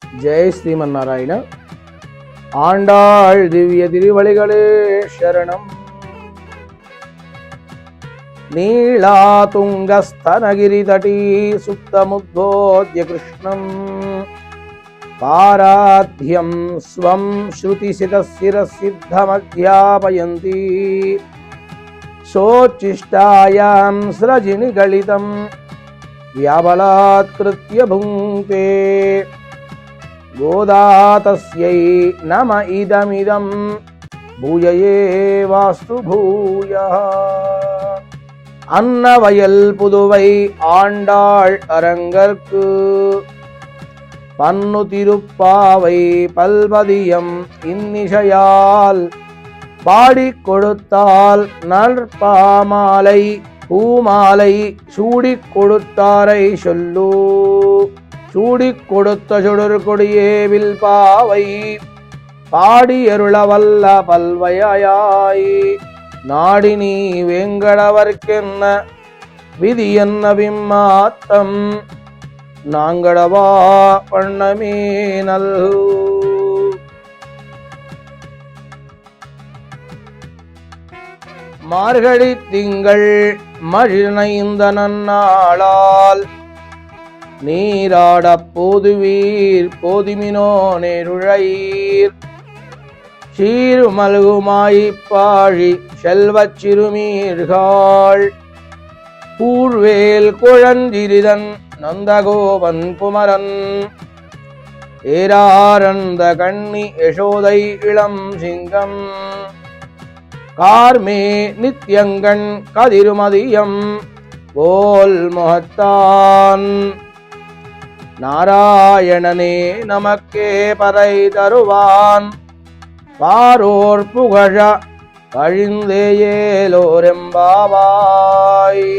ஜெய் ஸ்ரீமன்னாராயண. ஆண்டாள் திவ்ய திருவழிகளே சரணம். நீளாதுங்கஸ்தனகிரிதடீ சுப்தமுத்போத்ய கிருஷ்ணம் பாராத்யம் ஸ்வம் ஸ்ருதிசிதசிரசித்தமத்யாபயந்தி சோச்சிஷ்டாயாம் ஸ்ரஜினிகலிதம் வியாபலாத்கிருத்ய புங்கே கோதா தஸ்யை நம இதமிதம் பூயயே வாஸ்து பூயः. அன்னவயல் புதுவை ஆண்டாள் அரங்கற்கு பன்னு திருப்பாவை பல்பதியம் இன்னிசையால் பாடிக் கொடுத்தால் நற்பாமாலை பூமாலை சூடிக் கொடுத்தாரை சொல்லு. சூடிக் கொடுத்த சுடர் கொடியே வில்பாவை பாடியருளவல்ல பல்வையாய் நாடினி வேங்கடவர்க்கென்ன விதி என்ன விம்மாத்தம் நாங்கடவா பண்ணமே நல்கு. மார்கழி திங்கள் மழிநைந்த நன்னாளால் நீராடப் போதுவீர் போதுமினோ நேருழையீர் சீருமல்குமாயிப்பாழி செல்வச் சிறுமீர்கள் கூர்வேல் குழஞ்சிரிதன் நந்தகோபன் குமரன் ஏராரந்த கண்ணி யசோதை இளம் சிங்கம் கார்மே நித்யங்கண் கதிருமதியம் போல் முகத்தான் நாராயணனே நமக்கே பறை தருவான் பாரோர் புகழ పళిందేయేలోరెంబావాయ్.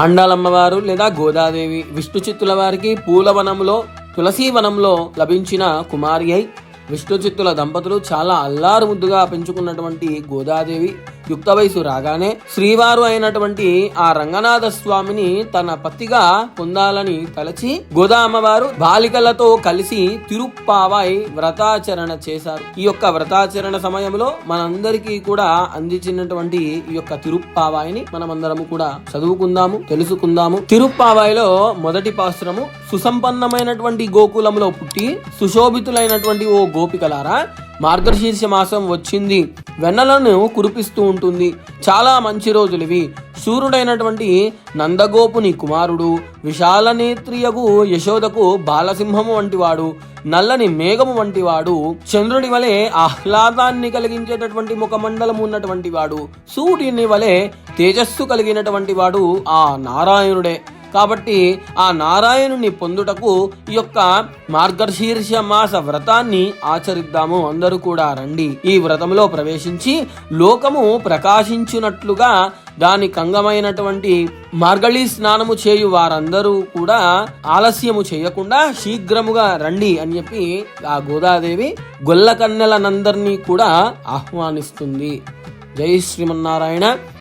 ఆండాళమ్మవారు లేదా గోదాదేవి విష్ణు చిత్తుల వారికి పూలవనంలో తులసీవనంలో లభించిన కుమారి అయి విష్ణు చిత్తుల దంపతులు చాలా అల్లారు ముద్దుగా పెంచుకున్నటువంటి గోదాదేవి యుక్త వయసు రాగానే శ్రీవారు అయినటువంటి ఆ రంగనాథ స్వామిని తన పతిగా పొందాలని తలచి గోదా అమ్మవారు బాలికలతో కలిసి తిరుప్పావై వ్రతాచరణ చేశారు. ఈ యొక్క వ్రతాచరణ సమయంలో మనందరికీ కూడా అందించినటువంటి ఈ యొక్క తిరుప్పావాయిని మనమందరము కూడా చదువుకుందాము, తెలుసుకుందాము. తిరుప్పావాయిలో మొదటి పాసురము, సుసంపన్నమైనటువంటి గోకులంలో పుట్టి సుశోభితులైనటువంటి ఓ గోపికలారా, మార్గశీర్ష మాసం వచ్చింది, వెన్నలను కురిపిస్తూ ఉంటుంది. చాలా మంచి రోజులివి. సూర్యుడైనటువంటి నందగోపుని కుమారుడు, విశాల నేత్రియగు యశోదకు బాలసింహము వంటివాడు, నల్లని మేఘము వంటివాడు, చంద్రుడి వలె ఆహ్లాదాన్ని కలిగించేటటువంటి ముఖమండలం ఉన్నటువంటి వాడు, సూర్యుని వలె తేజస్సు కలిగినటువంటి వాడు ఆ నారాయణుడే. కాబట్టి ఆ నారాయణుని పొందుటకు ఈ యొక్క మార్గశీర్ష మాస వ్రతాన్ని ఆచరిద్దాము. అందరూ కూడా రండి. ఈ వ్రతంలో ప్రవేశించి లోకము ప్రకాశించున్నట్లుగా దానికి అంగమైనటువంటి మార్గళీ స్నానము చేయు వారందరూ కూడా ఆలస్యము చేయకుండా శీఘ్రముగా రండి అని చెప్పి ఆ గోదాదేవి గొల్లకన్నెలనందరినీ కూడా ఆహ్వానిస్తుంది. జై శ్రీమన్నారాయణ.